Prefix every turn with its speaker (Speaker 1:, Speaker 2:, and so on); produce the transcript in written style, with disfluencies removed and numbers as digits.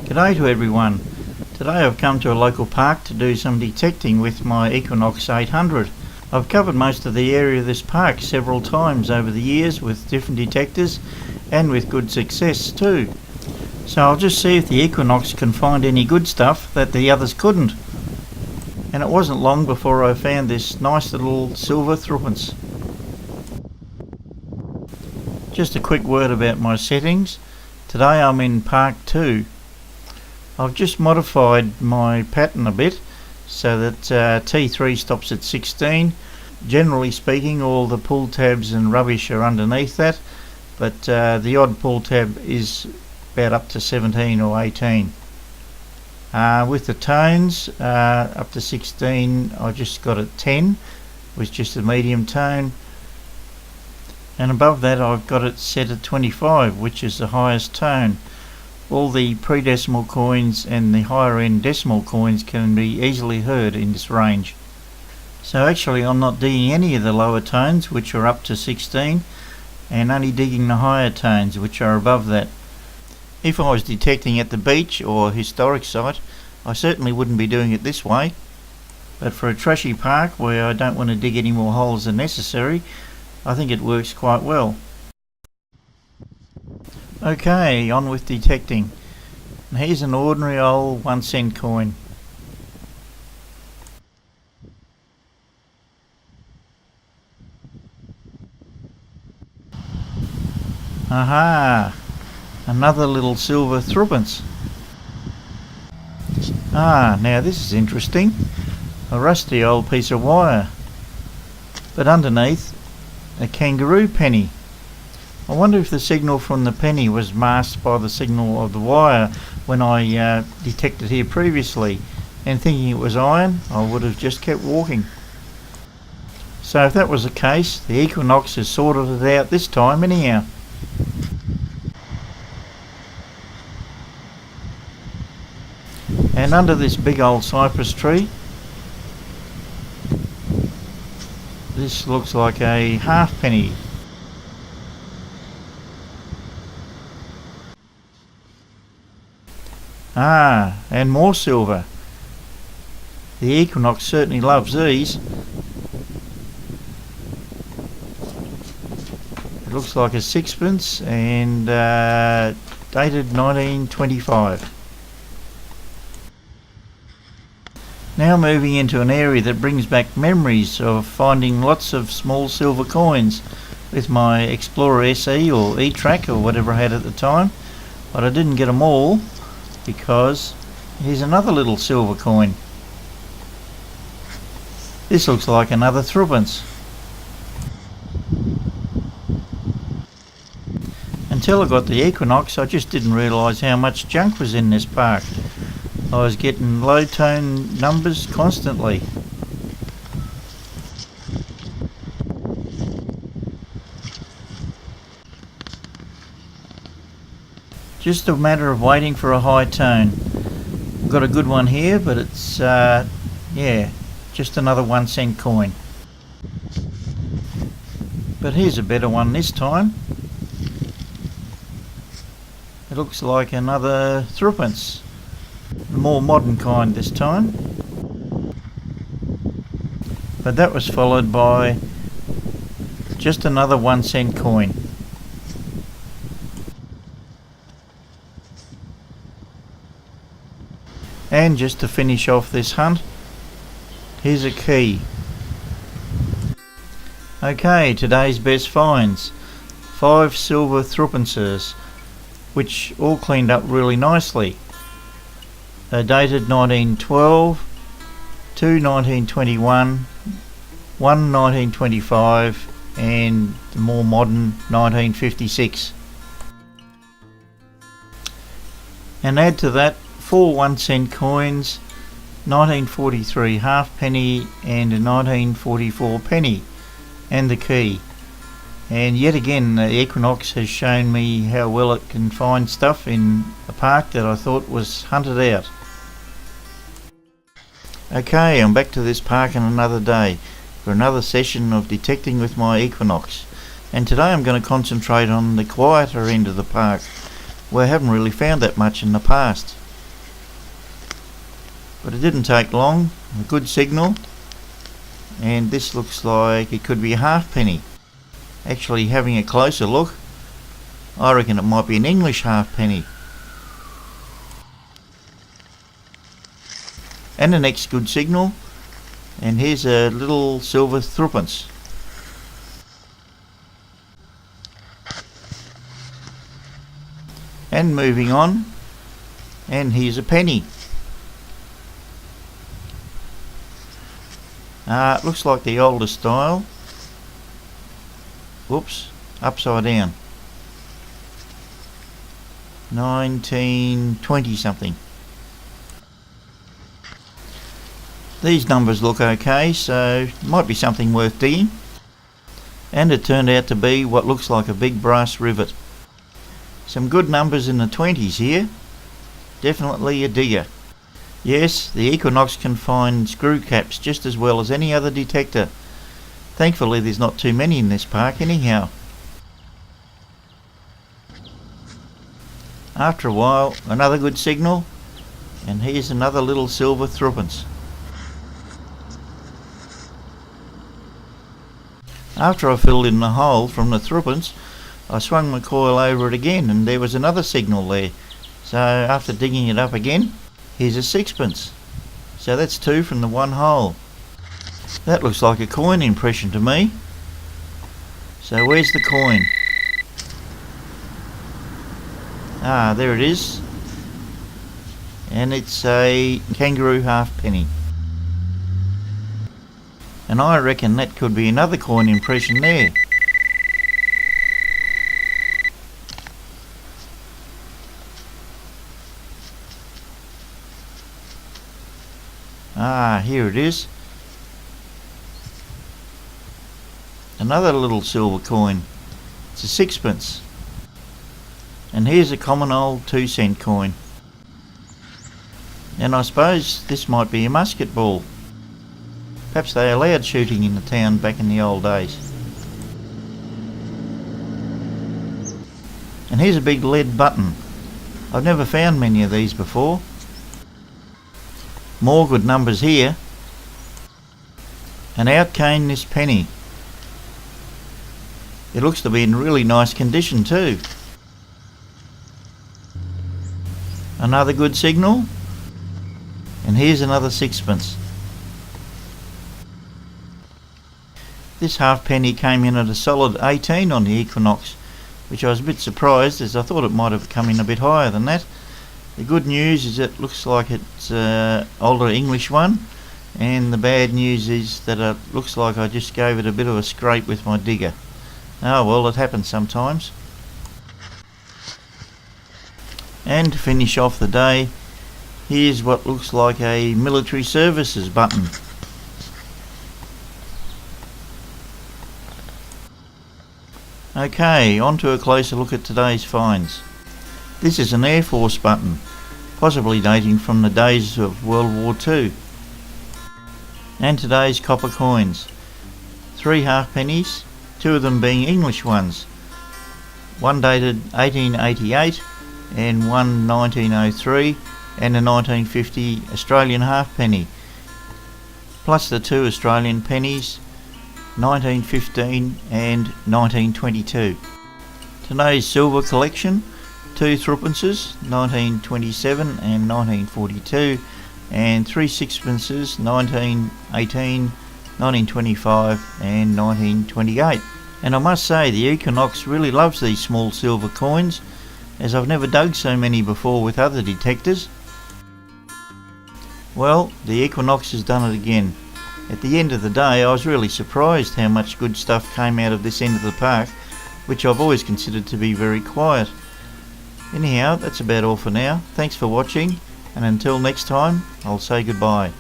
Speaker 1: G'day to everyone. Today I've come to a local park to do some detecting with my Equinox 800. I've covered most of the area of this park several times over the years with different detectors and with good success too. So I'll just see if the Equinox can find any good stuff that the others couldn't. And it wasn't long before I found this nice little silver threepence. Just a quick word about my settings. Today I'm in Park 2. I've just modified my pattern a bit so that T3 stops at 16. Generally speaking, all the pull tabs and rubbish are underneath that, but the odd pull tab is about up to 17 or 18. With the tones up to 16, I just got it 10, was just a medium tone, and above that I've got it set at 25, which is the highest tone. All the pre-decimal coins and the higher end decimal coins can be easily heard in this range. So actually I'm not digging any of the lower tones, which are up to 16, and only digging the higher tones, which are above that. If I was detecting at the beach or historic site, I certainly wouldn't be doing it this way, but for a trashy park where I don't want to dig any more holes than necessary, I think it works quite well. Okay, on with detecting. And here's an ordinary old 1-cent coin. Aha! Another little silver threepence. Now this is interesting. A rusty old piece of wire. But underneath, a kangaroo penny. I wonder if the signal from the penny was masked by the signal of the wire when I detected here previously, and thinking it was iron, I would have just kept walking. So if that was the case, the Equinox has sorted it out this time anyhow. And under this big old cypress tree, this looks like a halfpenny. And more silver. The Equinox certainly loves these. It looks like a sixpence and dated 1925. Now moving into an area that brings back memories of finding lots of small silver coins with my Explorer SE or E-Track or whatever I had at the time, but I didn't get them all because here's another little silver coin. This looks like another threepence. Until I got the Equinox, I just didn't realise how much junk was in this park. I was getting low tone numbers constantly. Just a matter of waiting for a high tone. Got a good one here, but it's just another 1-cent coin. But here's a better one this time. It looks like another threepence. A more modern kind this time. But that was followed by just another 1-cent coin. And just to finish off this hunt, here's a key. Okay, today's best finds. 5 silver threepences, which all cleaned up really nicely. They're dated 1912, 2 1921, 1 1925, and the more modern 1956. And add to that 4 1-cent coins, 1943 halfpenny and a 1944 penny, and the key. And yet again, the Equinox has shown me how well it can find stuff in a park that I thought was hunted out. Okay, I'm back to this park in another day for another session of detecting with my Equinox, and today I'm going to concentrate on the quieter end of the park, where I haven't really found that much in the past. But it didn't take long. A good signal. And this looks like it could be a halfpenny. Actually, having a closer look, I reckon it might be an English halfpenny. And the next good signal. And here's a little silver threepence. And moving on. And here's a penny. It looks like the older style. Whoops, upside down. 1920 something. These numbers look okay, so might be something worth digging. And it turned out to be what looks like a big brass rivet. Some good numbers in the 20s here. Definitely a digger. Yes, the Equinox can find screw caps just as well as any other detector. Thankfully there's not too many in this park anyhow. After a while, another good signal, and here's another little silver threepence. After I filled in the hole from the threepence, I swung my coil over it again and there was another signal there. So after digging it up again, here's a sixpence. So that's two from the one hole. That looks like a coin impression to me. So where's the coin? There it is. And it's a kangaroo halfpenny. And I reckon that could be another coin impression there. Here it is. Another little silver coin. It's a sixpence. And here's a common old 2-cent coin. And I suppose this might be a musket ball. Perhaps they allowed shooting in the town back in the old days. And here's a big lead button. I've never found many of these before. More good numbers here. And out came this penny. It looks to be in really nice condition too. Another good signal. And here's another sixpence. This halfpenny came in at a solid 18 on the Equinox, which I was a bit surprised as I thought it might have come in a bit higher than that. The good news is it looks like it's an older English one, and the bad news is that it looks like I just gave it a bit of a scrape with my digger. Oh well, it happens sometimes. And to finish off the day, here's what looks like a military services button. Okay, on to a closer look at today's finds. This is an Air Force button, possibly dating from the days of World War II. And today's copper coins. 3 halfpennies, 2 of them being English ones. One dated 1888 and one 1903 and a 1950 Australian halfpenny. Plus the 2 Australian pennies, 1915 and 1922. Today's silver collection, 2 threepences, 1927 and 1942, and 3 sixpences, 1918, 1925 and 1928. And I must say the Equinox really loves these small silver coins, as I've never dug so many before with other detectors. Well, the Equinox has done it again. At the end of the day, I was really surprised how much good stuff came out of this end of the park, which I've always considered to be very quiet. Anyhow, that's about all for now. Thanks for watching, and until next time, I'll say goodbye.